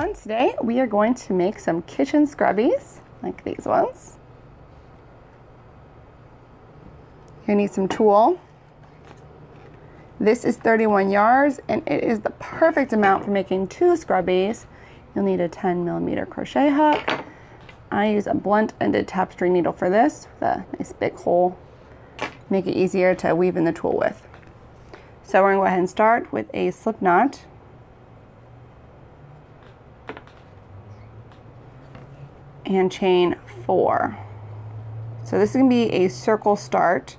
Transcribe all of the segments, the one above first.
everyone, today we are going to make some kitchen scrubbies like these ones. You need some tulle. This is 31 yards and it is the perfect amount for making 2 scrubbies. You'll need a 10mm crochet hook. I use a blunt-ended tapestry needle for this with a nice big hole. Make it easier to weave in the tulle with. So we're going to go ahead and start with a slip knot. And chain 4. So this is going to be a circle start.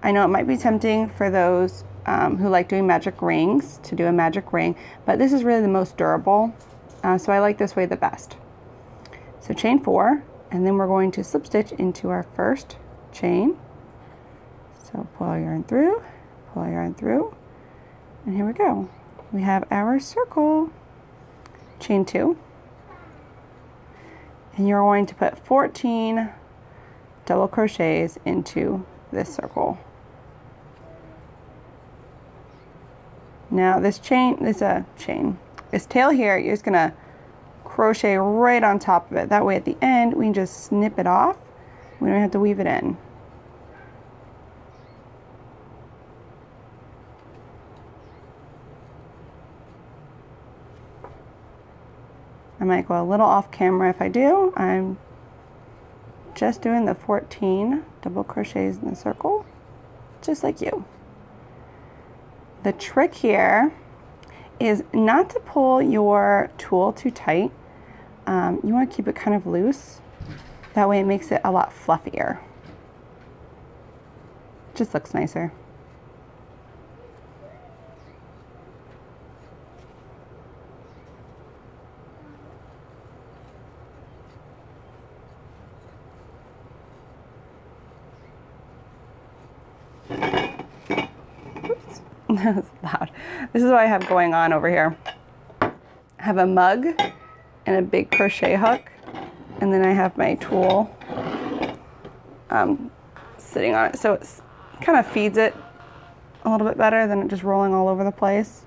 I know it might be tempting for those who like doing magic rings to do a magic ring, but this is really the most durable, so I like this way the best. So chain 4, and then we're going to slip stitch into our first chain. So pull our yarn through, pull our yarn through, and here we go. We have our circle. Chain 2. And you're going to put 14 double crochets into this circle. Now this tail here, you're just gonna crochet right on top of it. That way at the end, we can just snip it off. We don't have to weave it in. I might go a little off camera if I do. I'm just doing the 14 double crochets in the circle, just like you. The trick here is not to pull your tulle too tight. You want to keep it kind of loose. That way it makes it a lot fluffier. Just looks nicer. That was loud. This is what I have going on over here. I have a mug and a big crochet hook, and then I have my tulle sitting on it, so it kind of feeds it a little bit better than it just rolling all over the place.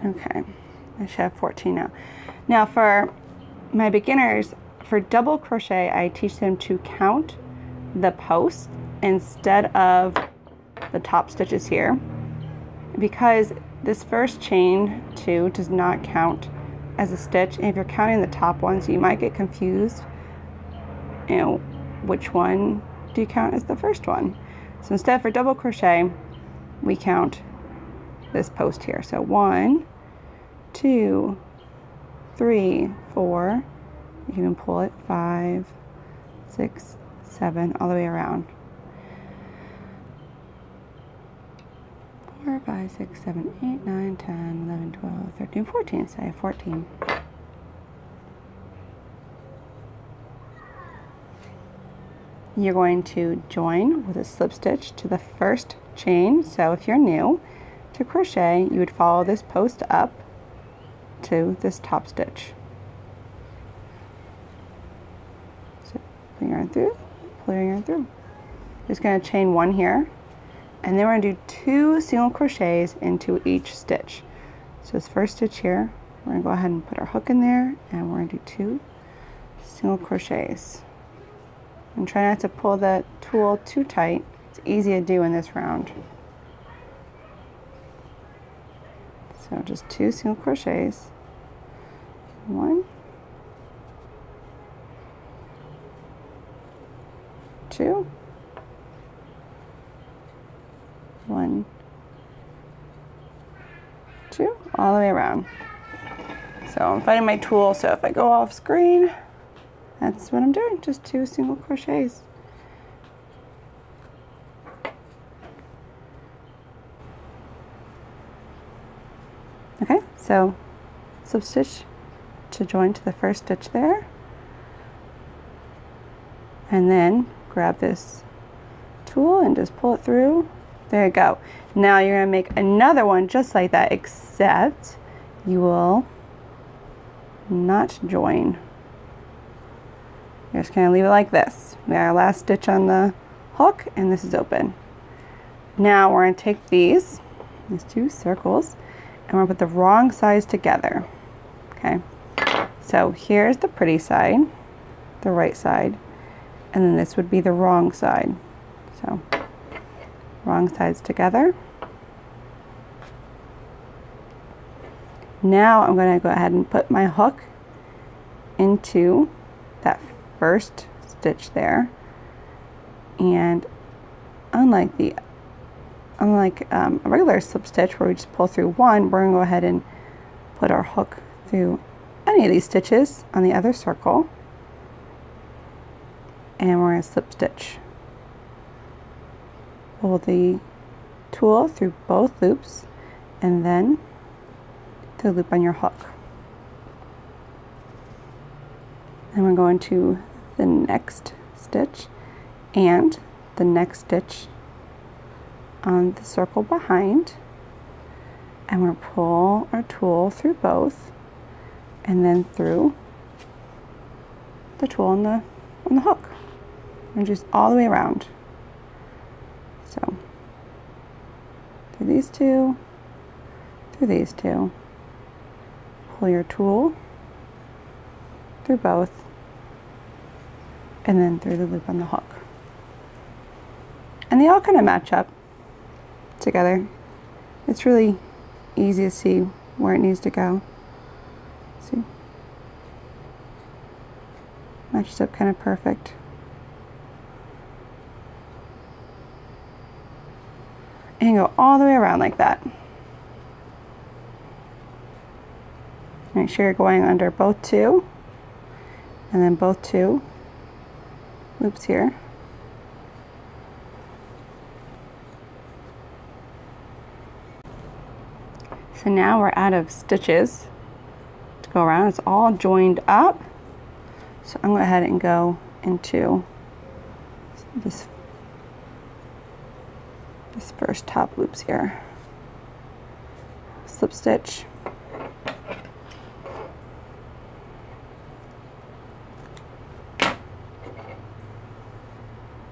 Okay, I should have 14 now. Now for my beginners, for double crochet, I teach them to count the posts instead of the top stitches here, because this first chain 2 does not count as a stitch, and if you're counting the top ones, you might get confused, you know, which one do you count as the first one. So instead, for double crochet, we count this post here. So 1, 2, 3, 4, you can pull it 5, 6, 7, all the way around. 4, 5, 6, 7, 8, 9, 10, 11, 12, 13, 14. So I have 14. You're going to join with a slip stitch to the first chain. So if you're new to crochet, you would follow this post up to this top stitch. So pull your yarn through, pull your yarn through. Just going to chain 1 here, and then we're going to do 2 single crochets into each stitch. So this first stitch here, we're going to go ahead and put our hook in there, and we're going to do 2 single crochets. And try not to pull the tulle too tight. It's easy to do in this round. So just 2 single crochets. 1, 2, 1, 2, all the way around. So I'm finding my tulle, so if I go off screen, that's what I'm doing, just 2 single crochets. Okay, so slip stitch to join to the first stitch there, and then grab this tulle and just pull it through. There you go. Now you're going to make another one just like that, except you will not join. You're just going to leave it like this. We got our last stitch on the hook, and this is open. Now we're going to take these two circles, and we're going to put the wrong sides together. Okay, so here's the pretty side, the right side, and then this would be the wrong side. So wrong sides together. Now I'm going to go ahead and put my hook into that first stitch there, and unlike a regular slip stitch where we just pull through one, we're going to go ahead and put our hook through any of these stitches on the other circle, and we're going to slip stitch. Pull the tool through both loops and then the loop on your hook. And we're going to the next stitch and the next stitch on the circle behind, and we'll pull our tool through both and then through the tool on the hook, and just all the way around. So through these two, pull your tool through both, and then through the loop on the hook. And they all kind of match up together. It's really easy to see where it needs to go. See? Matches up kind of perfect. And go all the way around like that. Make sure you're going under both two, and then both two loops here. So now we're out of stitches to go around. It's all joined up. So I'm going to go ahead and go into this first top loops here. Slip stitch.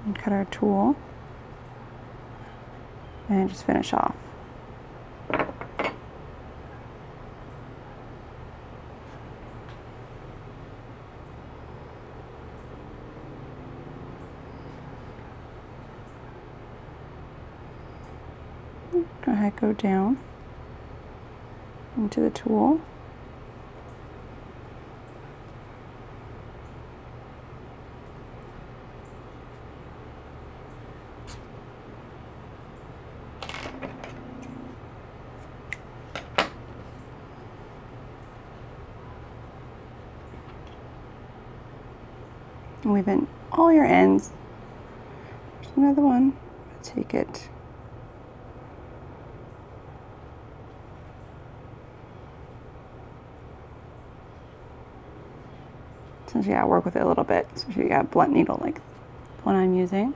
And cut our tool and just finish off. Go ahead, go down into the tool. And weave in all your ends. There's another one. Take it. Since you gotta work with it a little bit, so you got a blunt needle like the one I'm using.